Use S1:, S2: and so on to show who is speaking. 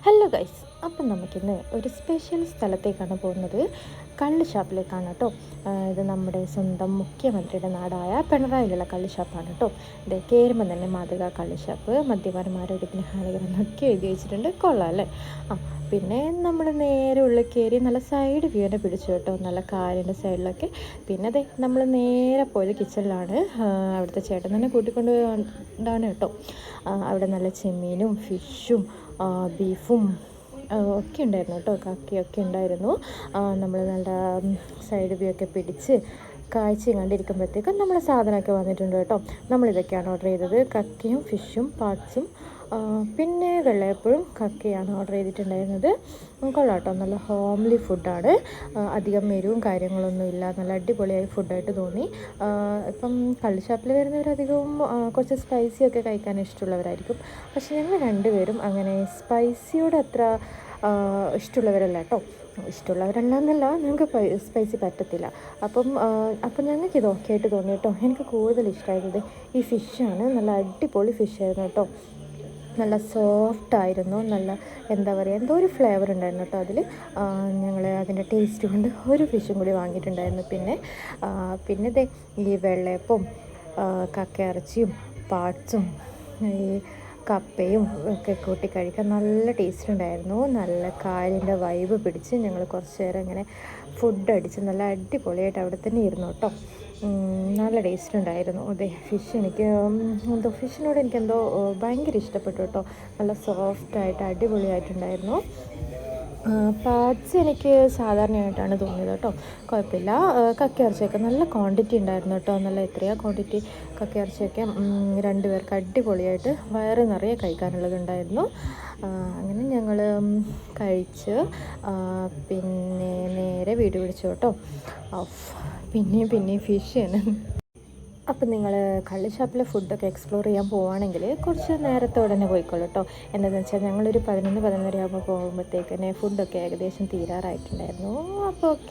S1: Hello guys, അപ്പം നമുക്കിന്ന് ഒരു സ്പെഷ്യൽ സ്ഥലത്തേക്കാണ് പോകുന്നത്. കള്ള് ഷാപ്പിലേക്കാണ് കേട്ടോ. ഇത് നമ്മുടെ സ്വന്തം മുഖ്യമന്ത്രിയുടെ നാടായ പിണറായിലുള്ള കള്ള് ഷാപ്പാണ് കേട്ടോ. ഇത് കയറുമ്പോൾ തന്നെ മാതൃക കള്ള് ഷാപ്പ്, മദ്യപാനം ആരോഗ്യത്തിന് ഹാനികരം എന്നൊക്കെ എഴുതി വെച്ചിട്ടുണ്ട്. കൊള്ളാം അല്ലേ? പിന്നെ നമ്മൾ നേരെ ഉള്ളിൽ കയറി നല്ല സൈഡ് വ്യൂവിനെ പിടിച്ചു കേട്ടോ, നല്ല കാലിൻ്റെ സൈഡിലൊക്കെ. പിന്നെ അതെ നമ്മൾ നേരെ പോയത് കിച്ചണിലാണ്. അവിടുത്തെ ചേട്ടൻ തന്നെ കൂട്ടിക്കൊണ്ട് കൊണ്ടാണ് കേട്ടോ. അവിടെ നല്ല ചെമ്മീനും ഫിഷും ബീഫും ഒക്കെ ഉണ്ടായിരുന്നു കേട്ടോ, കക്കയൊക്കെ ഉണ്ടായിരുന്നു. നമ്മൾ നല്ല സൈഡ് വ്യൂ ഒക്കെ പിടിച്ച് കാഴ്ചയും കണ്ടിരിക്കുമ്പോഴത്തേക്കും നമ്മളെ സാധനമൊക്കെ വന്നിട്ടുണ്ട് കേട്ടോ. നമ്മളിതൊക്കെയാണ് ഓർഡർ ചെയ്തത്: കക്കയും ഫിഷും പാർട്സും, പിന്നെ വെള്ളയപ്പഴും കക്കയാണ് ഓർഡർ ചെയ്തിട്ടുണ്ടായിരുന്നത്. കൊള്ളാം കേട്ടോ, നല്ല ഹോംലി ഫുഡാണ്. അധികം എരിവും കാര്യങ്ങളൊന്നും ഇല്ല, നല്ല അടിപൊളിയായി ഫുഡായിട്ട് തോന്നി. ഇപ്പം കള്ള് ഷാപ്പിൽ വരുന്നവരധികവും കുറച്ച് സ്പൈസിയൊക്കെ കഴിക്കാൻ ഇഷ്ടമുള്ളവരായിരിക്കും. പക്ഷേ ഞങ്ങൾ രണ്ടുപേരും അങ്ങനെ സ്പൈസിയോട് അത്ര ഇഷ്ടമുള്ളവരല്ല കേട്ടോ. ഇഷ്ടമുള്ളവരല്ല എന്നല്ല, ഞങ്ങൾക്ക് സ്പൈസി പറ്റത്തില്ല. അപ്പം ഞങ്ങൾക്കിത് ഓക്കെ ആയിട്ട് തോന്നി കേട്ടോ. എനിക്ക് കൂടുതൽ ഇഷ്ടമായത് ഈ ഫിഷാണ്. നല്ല അടിപൊളി ഫിഷായിരുന്നു കേട്ടോ. നല്ല സോഫ്റ്റായിരുന്നു, നല്ല എന്താ പറയുക, എന്തോ ഒരു ഫ്ലേവർ ഉണ്ടായിരുന്നു കേട്ടോ അതിൽ. ഞങ്ങൾ അതിൻ്റെ ടേസ്റ്റ് കൊണ്ട് ഒരു ഫിഷും കൂടി വാങ്ങിയിട്ടുണ്ടായിരുന്നു. പിന്നെ ദേ ഈ വെള്ളയപ്പവും കക്ക ഇറച്ചിയും പാർട്സും ഈ കപ്പയും ഒക്കെ കൂട്ടി കഴിക്കാൻ നല്ല ടേസ്റ്റ് ഉണ്ടായിരുന്നു. നല്ല കാലിൻ്റെ വൈബ് പിടിച്ച് ഞങ്ങൾ കുറച്ച് നേരം ഇങ്ങനെ ഫുഡ് അടിച്ച് നല്ല അടിപൊളിയായിട്ട് അവിടെ തന്നെ ഇരുന്നു കേട്ടോ. നല്ല ടേസ്റ്റ് ഉണ്ടായിരുന്നു. അതെ, ഫിഷിനോട് എനിക്കെന്തോ ഭയങ്കര ഇഷ്ടപ്പെട്ടു കേട്ടോ. നല്ല സോഫ്റ്റായിട്ട് അടിപൊളിയായിട്ടുണ്ടായിരുന്നു. പാർട്സ് എനിക്ക് സാധാരണയായിട്ടാണ് തോന്നിയത് കേട്ടോ, കുഴപ്പമില്ല. കക്കയിറച്ചിയൊക്കെ നല്ല ക്വാണ്ടിറ്റി ഉണ്ടായിരുന്നു കേട്ടോ. നല്ല എത്രയാ ക്വാണ്ടിറ്റി കക്കയിറച്ചിയൊക്കെ. 2 പേർക്ക് അടിപൊളിയായിട്ട് വയറ് നിറയെ കഴിക്കാനുള്ളതുണ്ടായിരുന്നു. അങ്ങനെ ഞങ്ങൾ കഴിച്ച് പിന്നെ നേരെ വീട് പിടിച്ചു കേട്ടോ. പിന്നെയും ഫിഷ് ആണ്. അപ്പം നിങ്ങൾ കള്ള് ഷാപ്പിലെ ഫുഡൊക്കെ എക്സ്പ്ലോർ ചെയ്യാൻ പോവുകയാണെങ്കിൽ കുറച്ച് നേരത്തോടെ തന്നെ പോയിക്കോളൂ കേട്ടോ. എന്താണെന്ന് വെച്ചാൽ ഞങ്ങളൊരു 11-11:30 ആകുമ്പോൾ പോകുമ്പോഴത്തേക്ക് തന്നെ ഫുഡൊക്കെ ഏകദേശം തീരാറായിട്ടുണ്ടായിരുന്നു. അപ്പോൾ ഓക്കെ.